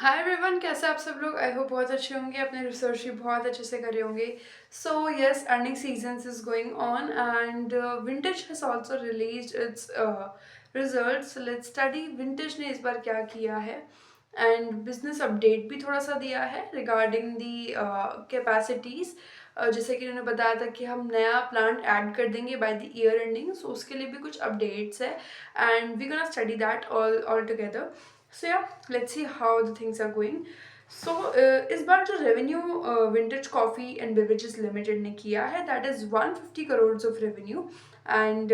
Hi everyone, कैसे आप सब लोग। आई होप बहुत अच्छे होंगे, अपने रिसर्च भी बहुत अच्छे से करे होंगे। So yes, earning seasons is going on and vintage has also released it's results. Let's study vintage ने इस बार क्या किया है एंड बिजनेस अपडेट भी थोड़ा सा दिया है रिगार्डिंग दी कैपेसिटीज़। जैसे कि उन्होंने बताया था कि हम नया प्लांट ऐड कर देंगे by the year ending, so उसके लिए भी कुछ अपडेट्स है and we gonna study that all together. So yeah let's see how the things are going. So इस बार जो revenue vintage coffee and beverages limited ने किया है that is 150 crore of revenue and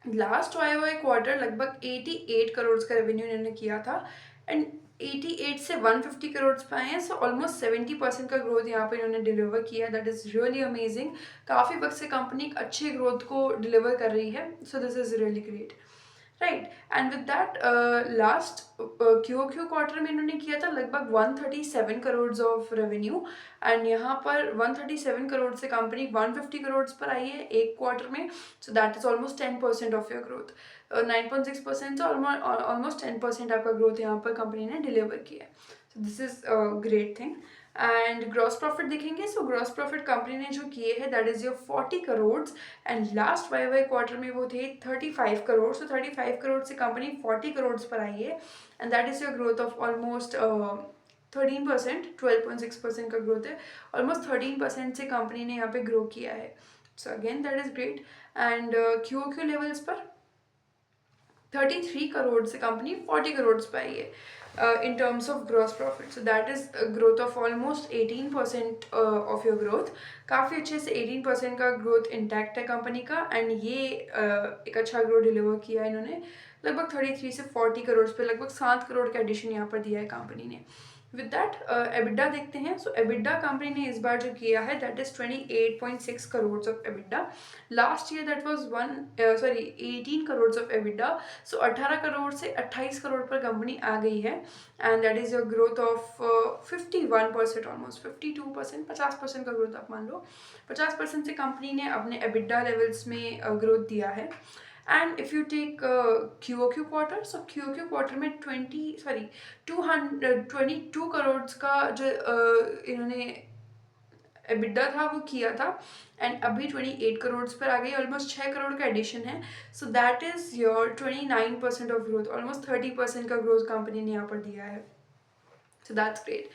last Y Y quarter लगभग 88 करोड़ का revenue इन्होंने किया था एंड 88 से 150 करोड़ पे आए हैं। सो ऑलमोस्ट 70% का ग्रोथ यहाँ पे इन्होंने डिलीवर किया। That is really amazing. काफ़ी वक्त से कंपनी एक अच्छे ग्रोथ को डिलीवर कर रही है, so this is really great, right. And with that last Q quarter में इन्होंने किया था लगभग 137 करोड़ ऑफ रेवेन्यू एंड यहाँ पर 137 करोड़ से कंपनी 150 करोड़ पर आई है एक क्वार्टर में। सो that is almost 10% of your growth. 9.6% से ऑलमोस्ट 10% आपका ग्रोथ यहाँ पर कंपनी ने डिलीवर किया है। So this is great thing. And gross profit देखेंगे, सो ग्रॉस प्रॉफिट कंपनी ने जो किए हैं that is your 40 crore and last Y Y quarter में वो थे 35 करोड़। सो 35 करोड़ से कंपनी 40 करोड़ पर आई है and that is your growth of almost 13%। 12.6% का ग्रोथ है। ऑलमोस्ट 13% से कंपनी ने यहाँ पे ग्रो किया है। So again that is great. And Q levels पर 33 करोड़ से कंपनी 40 करोड़ पे आई है in terms of gross profit. So that is growth of almost 18% of your growth. काफ़ी अच्छे से 18% का ग्रोथ इंटैक्ट है कंपनी का एंड ये एक अच्छा ग्रोथ डिलीवर किया है इन्होंने। लगभग 33 से 40 करोड़ पे लगभग 7 करोड़ का एडिशन यहाँ पर दिया है कंपनी ने। विद दैट एबिडा देखते हैं। सो एबिडा कंपनी ने इस बार जो किया है that is 28.6 crore of EBITDA. Last year that was 18 crore of EBITDA. So 18 crore से 28 करोड़ पर कंपनी आ गई है and that is your growth of 51%, almost 52%, 50% का ग्रोथ आप मान लो। 50% से कंपनी ने अपने एबिडा लेवल्स में ग्रोथ दिया है। And if you take Q quarter, so Q quarter में 22 करोड़ का जो इन्होंने एबिडा था वो किया था एंड अभी 28 करोड़ पर आ गई। ऑलमोस्ट 6 करोड़ का एडिशन है। So that is your 29% of growth. Almost 30% का ग्रोथ कंपनी ने यहाँ पर दिया है। So that's great.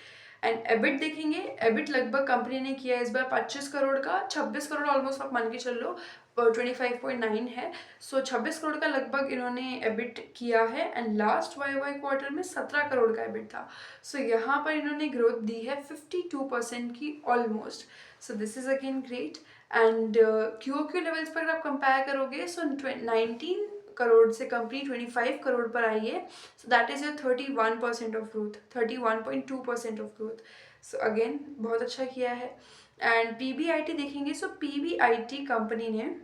And EBIT देखेंगे, एबिट लगभग कंपनी ने किया इस बार 25 करोड़ का, 26 करोड़ ऑलमोस्ट आप मान के चल लो, 25.9 है। सो 26 करोड़ का लगभग इन्होंने एबिट किया है and last Y Y quarter में 17 करोड़ का एबिट था। सो यहाँ पर इन्होंने ग्रोथ दी है 52% की almost. So this is again great. And Q levels पर अगर आप कंपेयर करोगे, सो 19 करोड़ से कंपनी 25 करोड़ पर आई है। So that is your 31% of growth, 31.2% of growth. So again बहुत अच्छा किया है। एंड पीबीआईटी देखेंगे, सो पीबीआईटी कंपनी ने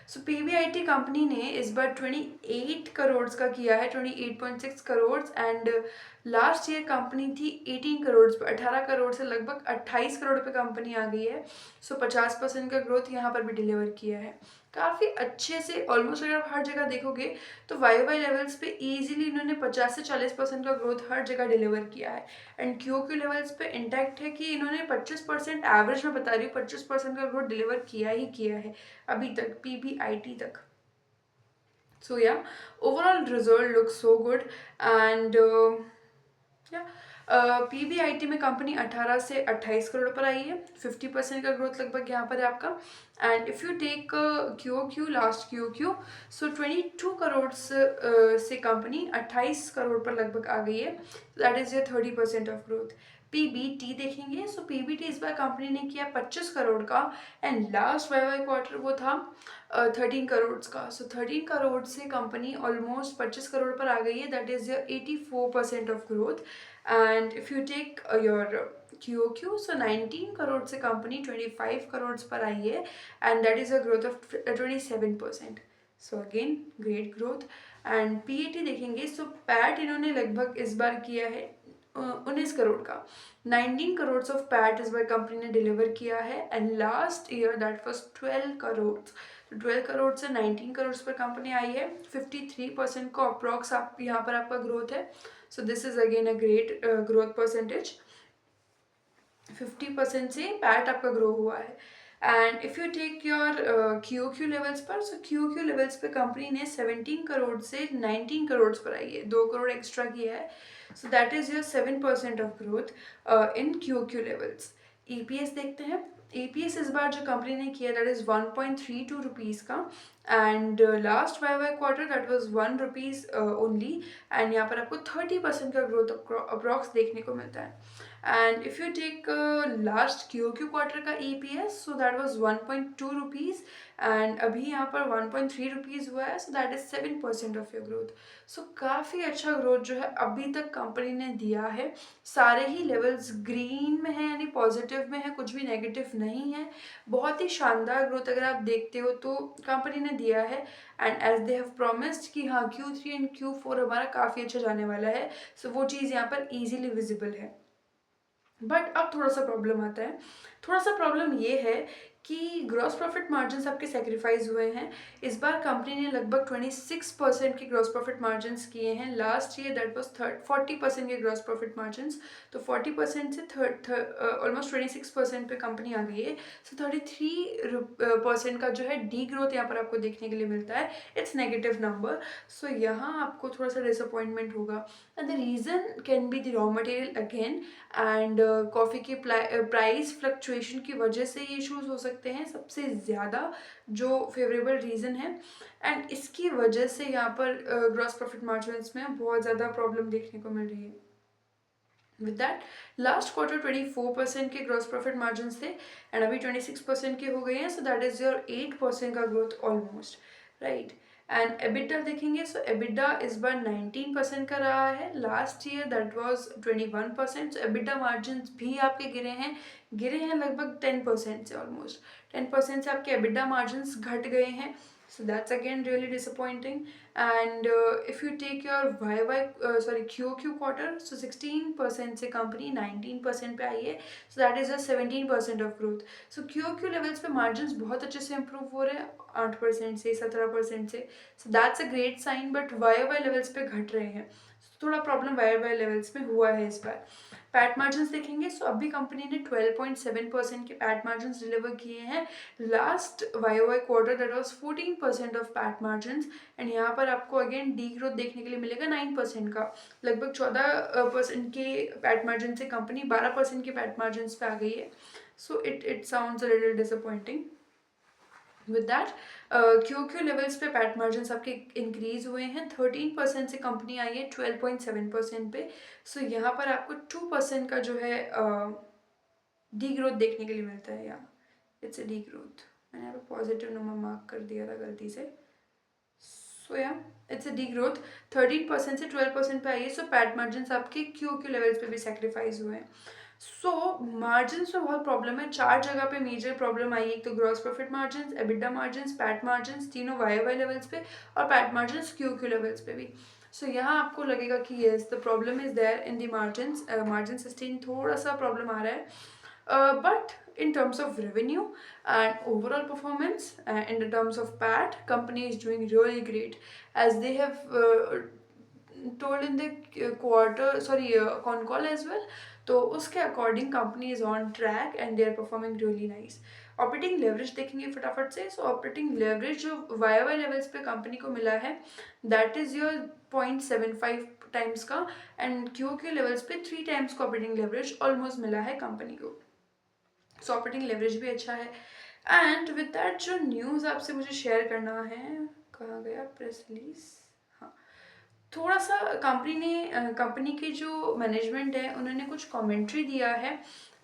सो पीबीआईटी कंपनी ने इस बार 28 करोड़ का किया है, 28.6 crore and last year company थी 18 करोड़ पे, 18 करोड़ से लगभग 28 करोड़ पे कंपनी आ गई है। सो 50% का ग्रोथ यहाँ पर भी डिलीवर किया है काफ़ी अच्छे से। ऑलमोस्ट अगर आप हर जगह देखोगे तो वाई वाई लेवल्स पे इजीली इन्होंने 50 से 40% का ग्रोथ हर जगह डिलीवर किया है एंड क्यू लेवल्स पे इंटैक्ट है कि इन्होंने 25% एवरेज में बता रही हूँ, 25% का ग्रोथ डिलीवर किया ही किया है अभी तक पीबीआईटी तक। सो या overall result look so good and या पीबीआईटी में कंपनी 18 से 28 करोड़ पर आई है। 50% का ग्रोथ लगभग यहाँ पर है आपका। And if you take Q last Q, so 22 crore से कंपनी 28 करोड़ पर लगभग आ गई है। That is your 30% of growth. PBT देखेंगे, सो पीबीटी इस बार कंपनी ने किया 25 करोड़ का and last Y Y quarter वो था 13 करोड़ का। सो 13 करोड़ से कंपनी ऑलमोस्ट 25 करोड़ पर आ गई है। That is your 84% of growth. And if you take your Q, so 19 crore से कंपनी 25 करोड़ पर आई है and that is a growth of 27%। So again great growth. And PAT देखेंगे, सो पैट इन्होंने लगभग इस बार किया है 19 करोड़ का। 19 करोड़ ऑफ पैट इस बार कंपनी ने डिलीवर किया है and last year that was 12 crore. तो 12 करोड़ से 19 करोड़ पर कंपनी आई है, 53% को अप्रॉक्स आप यहाँ पर आपका ग्रोथ है। So this is again a great growth percentage. 50% से पैट आपका ग्रो हुआ है। And if you take your Q levels पर, सो क्यू लेवल्स पे कंपनी ने 17 करोड़ से 19 करोड़ पर आई है, 2 करोड़ एक्स्ट्रा किया है। So that is your 7% of growth in Q levels. EPS देखते हैं। ईपीएस इस बार जो कंपनी ने किया दैट इज़ 1.32 रुपीज़ का, and last Y quarter that was 1 rupees only. And यहाँ पर आपको 30% का ग्रोथ अप्रॉक्स देखने को मिलता है। And if you take last QOQ quarter का EPS, so that was 1.2 rupees, and अभी यहाँ पर 1.3 rupees हुआ है, so that is 7% of your growth. So काफ़ी अच्छा ग्रोथ जो है अभी तक कंपनी ने दिया है। सारे ही लेवल्स ग्रीन में है, यानी पॉजिटिव में है, कुछ भी नेगेटिव नहीं है। बहुत ही शानदार ग्रोथ अगर आप देखते हो तो कंपनी ने दिया है। And as they have promised कि हाँ Q3 एंड Q4 हमारा काफ़ी अच्छा जाने वाला है, सो वो चीज़ यहाँ पर ईजिली विजिबल है। बट अब थोड़ा सा प्रॉब्लम आता है। थोड़ा सा प्रॉब्लम ये है कि ग्रॉस प्रॉफिट मार्जिन्स आपके सेक्रीफाइस हुए हैं। इस बार कंपनी ने लगभग 26% के ग्रॉस प्रॉफिट मार्जिन्स किए हैं। लास्ट ईयर दैट वाज 40% के ग्रॉस प्रॉफिट मार्जिन्स, तो 40% से ऑलमोस्ट 26% पे कंपनी आ गई है। सो 33% का जो है डी ग्रोथ यहाँ पर आपको देखने के लिए मिलता है। इट्स नेगेटिव नंबर, सो यहाँ आपको थोड़ा सा डिसअपॉइंटमेंट होगा। And the reason can be the raw material again, and coffee की प्राइस फ्लक्चुएशन की वजह से ये इश्यूज हो सकते हैं सबसे ज़्यादा, जो फेवरेबल रीज़न है। एंड इसकी वजह से यहाँ पर ग्रॉस प्रॉफिट मार्जिन्स में बहुत ज़्यादा प्रॉब्लम देखने को मिल रही है। विद दैट लास्ट क्वार्टर 24% के ग्रॉस प्रॉफिट मार्जिन थे, एंड अभी 26% के हो गए हैं। सो दैट इज़ योर 8% का growth almost, right. And EBITDA देखेंगे, सो एबिटा इस बार 19% का रहा है। Last year that was 21%। So EBITDA margin भी आपके गिरे हैं लगभग 10% से, ऑलमोस्ट 10% से आपके एबिटा मार्जिन घट गए हैं। So that's again really disappointing. And if you take your QOQ quarter, so 16% से company 19% पे आई है, so that is a 17% of growth. So QOQ levels पे margins बहुत अच्छे से improve हो रहे हैं, 8% से 17% से, so that's a great sign. But YOY levels पे घट रहे हैं, so थोड़ा प्रॉब्लम YOY levels में हुआ है इस बार। पैट मार्जिन्स देखेंगे, सो अभी कंपनी ने 12.7% के पैट मार्जिन्स डिलीवर किए हैं। Last YOY quarter that was 14% of PAT margins, and यहाँ पर आपको अगेन डी ग्रोथ देखने के लिए मिलेगा 9% का। लगभग 14% के पैट मार्जिन से कंपनी 12% के पैट मार्जिन्स पे आ गई है। So it sounds a little disappointing. With that Q levels पे पैट मार्जिन्स आपके इंक्रीज हुए हैं। 13% से कंपनी आई है 12.7% पे। सो यहाँ पर आपको 2% का जो है डी ग्रोथ देखने के लिए मिलता है। यहाँ इट्स ए डी ग्रोथ, मैंने यहाँ पे पॉजिटिव नंबर मार्क कर दिया था गलती से। सो या इट्स ए डी ग्रोथ, 13% से 12% पे आई है। सो पैट मार्जिन्स आपके क्यू लेवल्स पे भी सेक्रीफाइस हुए हैं। सो मार्जिन्स में बहुत प्रॉब्लम है, 4 जगह पे मेजर प्रॉब्लम आई है। एक तो gross profit margins, EBITDA margins, PAT margins, तीनों YOY लेवल्स पे, और पैट मार्जिन्स क्यू लेवल्स पे भी। सो यहाँ आपको लगेगा कि yes the problem is there in the margins, margin sustain थोड़ा सा प्रॉब्लम आ रहा है। But in terms of revenue and overall performance, in the terms of PAT, company is doing really great, as they have told in the con call as well. तो उसके according company is on track and they are performing really nice. Operating leverage देखेंगे फटाफट से। So operating leverage जो YOY levels पे company को मिला है दैट इज योर 0.75 टाइम्स का, एंड QOQ लेवल्स पे 3 टाइम्स का ऑपरेटिंग लेवरेज ऑलमोस्ट मिला है कंपनी को। सो ऑपरेटिंग लेवरेज भी अच्छा है। एंड विद दैट जो न्यूज़ आपसे मुझे शेयर करना है, कहाँ गया प्रेस रिलीज, हाँ, थोड़ा सा कंपनी की जो मैनेजमेंट है उन्होंने कुछ कमेंट्री दिया है।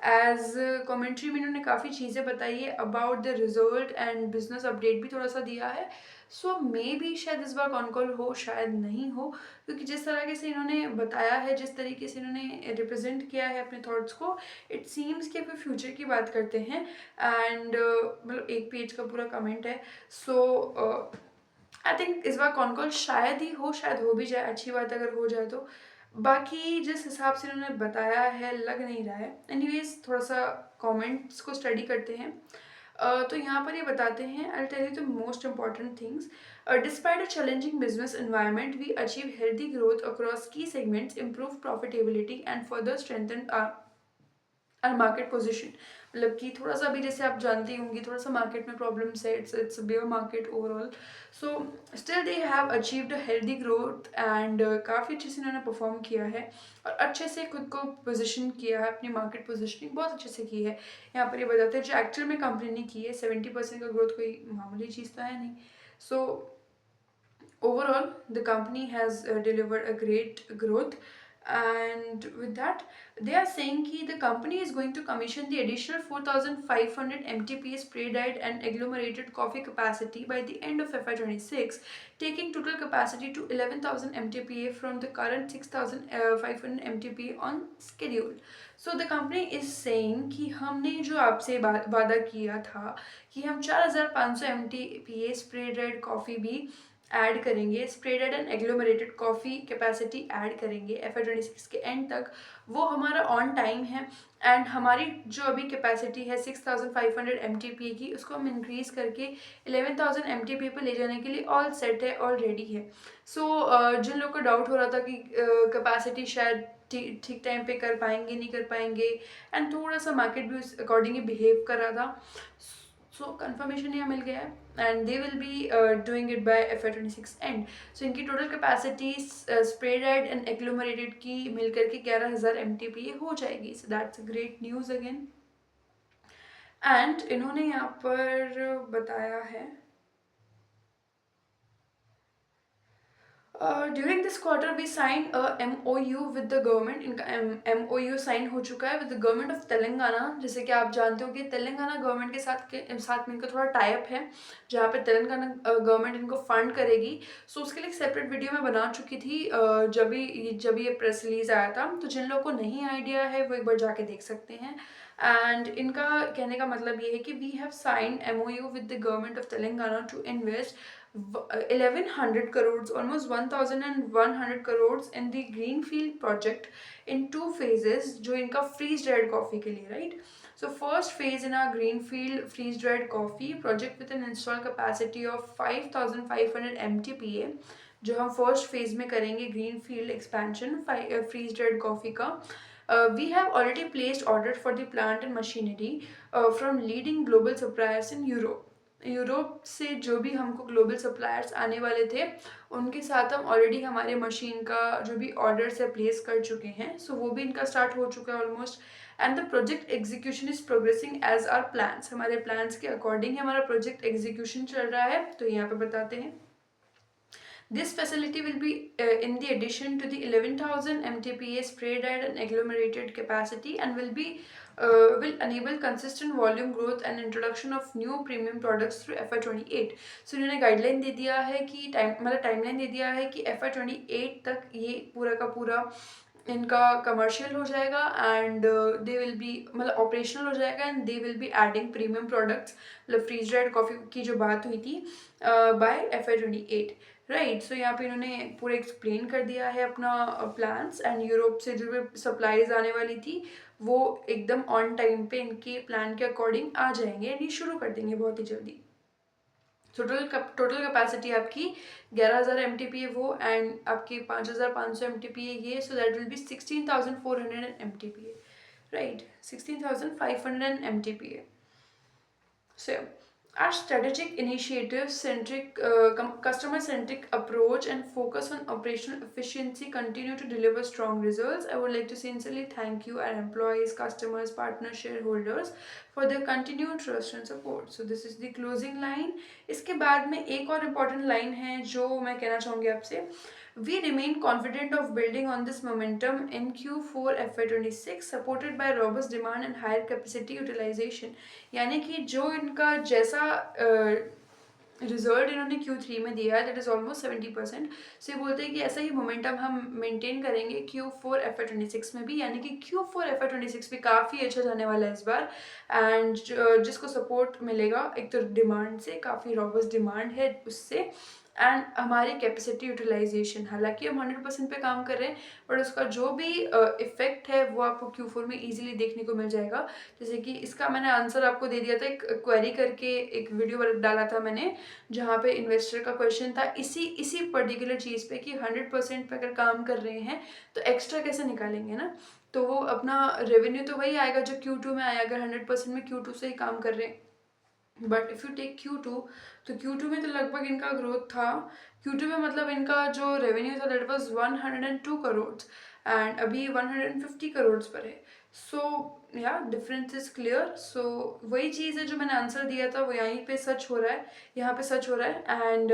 एज कमेंट्री में इन्होंने काफ़ी चीज़ें बताई है about the result, and business update भी थोड़ा सा दिया है। सो मे बी शायद इस बार कॉन कॉल हो, शायद नहीं हो, क्योंकि जिस तरीके से इन्होंने बताया है, जिस तरीके से इन्होंने रिप्रेजेंट किया है अपने थॉट्स को, इट सीम्स कि अभी फ्यूचर की बात करते हैं। एंड मतलब 1 पेज का पूरा कमेंट है। सो आई थिंक इस बार कॉन कॉल शायद ही हो, शायद हो भी जाए, अच्छी बात अगर हो जाए तो। बाकी जिस हिसाब से इन्होंने बताया है लग नहीं रहा है। एनीवेज थोड़ा सा कमेंट्स को स्टडी करते हैं। तो यहाँ पर ये बताते हैं, I tell you the most important things. Despite a challenging business environment, we achieved healthy growth across key segments, improved profitability, and further strengthened our market position. मतलब कि थोड़ा सा भी, जैसे आप जानती होंगी, थोड़ा सा मार्केट में प्रॉब्लम्स है, it's bear market overall. So still they have achieved a healthy growth and काफ़ी अच्छे से इन्होंने परफॉर्म किया है और अच्छे से खुद को पोजीशन किया है, अपनी मार्केट पोजिशनिंग बहुत अच्छे से की है. यहाँ पर ये बताते हैं जो एक्चुअल में कंपनी ने की है, 70% का ग्रोथ कोई मामूली चीज़ तो है नहीं. सो overall the company has delivered a great growth, and with that they are saying that the company is going to commission the additional 4500 mtpa spray dried and agglomerated coffee capacity by the end of FY26, taking total capacity to 11000 mtpa from the current 6500 mtpa on schedule. So the company is saying कि हमने जो आपसे वादा किया था कि हम 4500 mtpa spray dried coffee भी ऐड करेंगे, spray dried and agglomerated coffee capacity add करेंगे FY26 के एंड तक, वो हमारा ऑन टाइम है. एंड हमारी जो अभी कैपेसिटी है 6500 MTPA की, उसको हम इंक्रीज़ करके 11000 MTPA पे ले जाने के लिए ऑल सेट है, ऑल रेडी है. सो जिन लोगों को डाउट हो रहा था कि कैपेसिटी शायद ठीक टाइम पे कर पाएंगे नहीं कर पाएंगे, एंड थोड़ा सा मार्केट भी उस अकॉर्डिंगली बिहेव कर रहा था, सो कंफर्मेशन यहाँ मिल गया है and they will be doing it by FY26 end. So इनकी total capacity spray dried and agglomerated की मिलकर के 11000 MTPA हो जाएगी. So that's great news again. And इन्होंने यहाँ पर बताया है during this quarter we sign MOU with the government. इनका MOU साइन हो चुका है with the government of Telangana. जैसे कि आप जानते हो कि तेलंगाना गवर्नमेंट के साथ में इनका थोड़ा टाइप है, जहाँ पे तेलंगाना गवर्नमेंट इनको फंड करेगी. सो उसके लिए एक सेपरेट वीडियो मैं बना चुकी थी जब ये प्रेस रिलीज आया था. तो जिन लोगों को नहीं आइडिया है वो एक बार जाके देख सकते हैं. एंड इनका कहने का मतलब ये है कि we have sign MOU with the government of Telangana to invest 1100 crores, almost 1100 crores in the greenfield project in two phases, जो इनका freeze dried coffee के लिए, right? So first phase in our greenfield freeze dried coffee project with an installed capacity of 5500 MTPA, जो हम first phase में करेंगे greenfield expansion freeze dried coffee का. We have already placed orders for the plant and machinery from leading global suppliers in Europe. Europe से जो भी हमको global suppliers आने वाले थे, उनके साथ हम ऑलरेडी हमारे मशीन का जो भी ऑर्डर्स है प्लेस कर चुके हैं. सो वो भी इनका स्टार्ट हो चुका है almost. And the project execution is progressing as are plans. हमारे प्लान्स के अकॉर्डिंग हमारा प्रोजेक्ट एग्जीक्यूशन चल रहा है. तो यहाँ पे बताते हैं this facility will be in the addition to the 11,000 MTPA spray dried and agglomerated capacity and will enable consistent volume growth and introduction of new premium products through FY28. So इन्होंने guideline दे दिया है कि timeline दे दिया है कि FY28 तक ये पूरा का पूरा इनका कमर्शियल हो जाएगा and they will be operational हो जाएगा and they will be adding premium products. Freeze dried coffee की जो बात हुई थी बाय FY28, राइट. सो यहाँ पे इन्होंने पूरा एक्सप्लेन कर दिया है अपना प्लान्स. एंड यूरोप से जो भी सप्लाईज आने वाली थी वो एकदम ऑन टाइम पे इनके प्लान के अकॉर्डिंग आ जाएंगे एंड ये शुरू कर देंगे बहुत ही जल्दी. टोटल कैपेसिटी आपकी 11000 MTPA वो एंड आपकी 5500 MTPA ये. So that will be 16400 MTPA, right, 16500 MTPA. So our strategic initiative centric customer centric approach and focus on operational efficiency continue to deliver strong results. I would like to sincerely thank you, our employees, customers, partners, shareholders for their continued trust and support. So this is the closing line. इसके बाद में एक और important line है जो मैं कहना चाहूँगी आपसे. We remain confident of building on this momentum in Q4 FY26 supported by robust demand and higher capacity utilization. यानी कि जो इनका जैसा रिजल्ट इन्होंने Q3 में दिया है दैट इज़ ऑलमोस्ट 70%. सो ये बोलते हैं कि ऐसा ही मोमेंटम हम मेंटेन करेंगे Q4 FY26 में भी, यानी कि Q4 FY26 भी काफ़ी अच्छा जाने वाला है इस बार. एंड जिसको सपोर्ट मिलेगा एक तो डिमांड से, काफ़ी रॉबस्ट डिमांड है उससे, एंड हमारी कैपेसिटी यूटिलाइजेशन, हालांकि हम 100% पे काम कर रहे हैं, बट उसका जो भी इफेक्ट है वो आपको Q4 में इजीली देखने को मिल जाएगा। जैसे कि इसका मैंने आंसर आपको दे दिया था, एक क्वेरी करके एक वीडियो डाला था मैंने, जहाँ पे इन्वेस्टर का क्वेश्चन था इसी इसी पर्टिकुलर चीज़ पे कि 100% पे अगर काम कर रहे हैं तो एक्स्ट्रा कैसे निकालेंगे ना। तो वो अपना रेवेन्यू तो वही आएगा जो Q2 में आया, अगर 100% में Q2 से ही काम कर रहे हैं। But if you take Q2, तो Q2 में तो लगभग इनका ग्रोथ था। Q2 में मतलब इनका जो रेवेन्यू था दैट वाज 102 करोड़, एंड अभी 150 करोड़ पर है। सो या डिफरेंस इज क्लियर। सो वही चीज़ है जो मैंने आंसर दिया था वो यहीं पे सच हो रहा है, यहाँ पे सच हो रहा है। एंड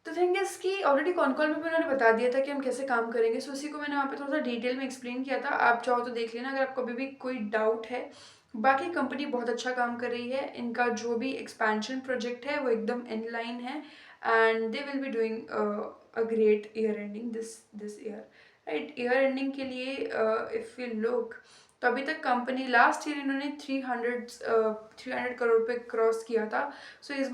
तो थिंग इज कि ऑलरेडी कॉन कॉल में भी उन्होंने बता दिया था कि हम कैसे काम करेंगे, सो उसी को मैंने वहाँ पे थोड़ा सा डिटेल में एक्सप्लेन किया था। आप चाहो तो देख लेना अगर आपको अभी भी कोई डाउट है। बाकी कंपनी बहुत अच्छा काम कर रही है, इनका जो भी एक्सपेंशन प्रोजेक्ट है वो एकदम इन लाइन है, and they will be doing a great year ending this year, right. Year ending के लिए इफ़ यू लुक, तो अभी तक कंपनी लास्ट ईयर इन्होंने 300 करोड़ पे क्रॉस किया था। सो इस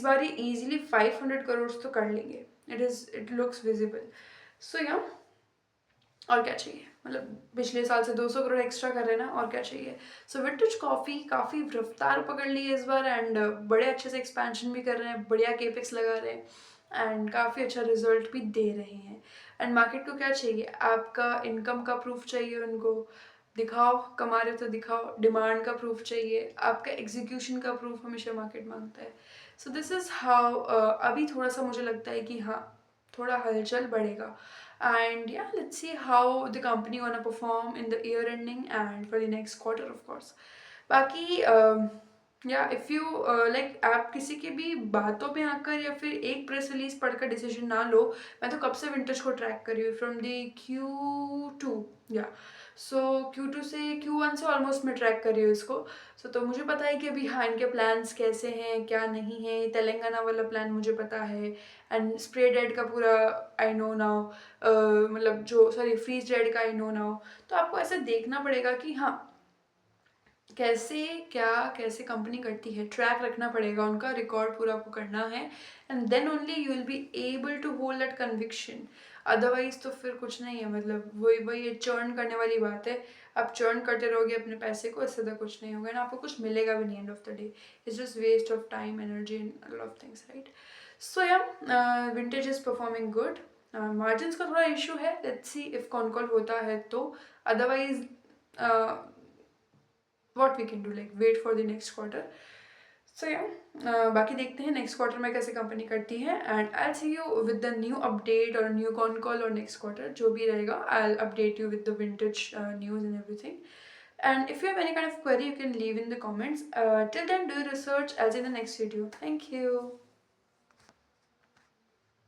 बार ही इजीली 500 करोड़ तो कर लेंगे। It looks visible. सो या और क्या चाहिए, मतलब पिछले साल से 200 करोड़ एक्स्ट्रा कर रहे हैं ना, और क्या चाहिए। सो विंटेज कॉफ़ी काफ़ी रफ्तार पकड़ ली है इस बार, एंड बड़े अच्छे से एक्सपेंशन भी कर रहे हैं, बढ़िया केपेक्स लगा रहे हैं, एंड काफ़ी अच्छा रिजल्ट भी दे रहे हैं। एंड मार्केट को क्या चाहिए, आपका इनकम का प्रूफ चाहिए उनको, दिखाओ कमा रहे तो दिखाओ। डिमांड का प्रूफ चाहिए, आपका एग्जीक्यूशन का प्रूफ हमेशा मार्केट मांगता है। सो दिस इज़ हाउ अभी थोड़ा सा मुझे लगता है कि हाँ थोड़ा हलचल बढ़ेगा। And yeah, let's see how the company gonna perform in the year ending and for the next quarter, of course. बाकी या इफ़ यू लाइक आप किसी की भी बातों में आकर या फिर एक प्रेस रिलीज पढ़कर डिसीजन ना लो। मैं तो कब से विंटेज को ट्रैक कर रही हूँ फ्रॉम दी Q2, या सो Q2 से Q1 से ऑलमोस्ट मैं ट्रैक कर रही हूँ इसको। सो तो मुझे पता है कि अभी हाँ इनके प्लान्स कैसे हैं क्या नहीं है। तेलंगाना वाला प्लान मुझे पता है, एंड स्प्रे डेड का पूरा आई नो नाउ, मतलब जो सॉरी फ्रीज डेड का आई नो नाउ। तो आपको ऐसे देखना पड़ेगा कि हाँ कैसे क्या कैसे कंपनी करती है, ट्रैक रखना पड़ेगा, उनका रिकॉर्ड पूरा आपको करना है, and then only you will be able to hold that conviction. Otherwise तो फिर कुछ नहीं है, मतलब वही वही चर्न करने वाली बात है। आप चर्न करते रहोगे अपने पैसे को, इससे तो कुछ नहीं होगा ना, आपको कुछ मिलेगा भी नहीं end of the day. It's just waste of time energy and lot of things, right. So yeah vintage is performing good. Margin का थोड़ा इशू है, let's see if con call होता है तो। Otherwise what we can do, like wait for the next quarter. So yeah, बाकी देखते हैं next quarter में कैसे कंपनी करती है, and I see you with the new update और न्यू कॉन कॉल और नेक्स्ट क्वार्टर जो भी रहेगा, I update you with the vintage news and everything. And if you have any kind of query, you can leave in the comments. Till then, do your research. I'll see you in the next video. Thank you.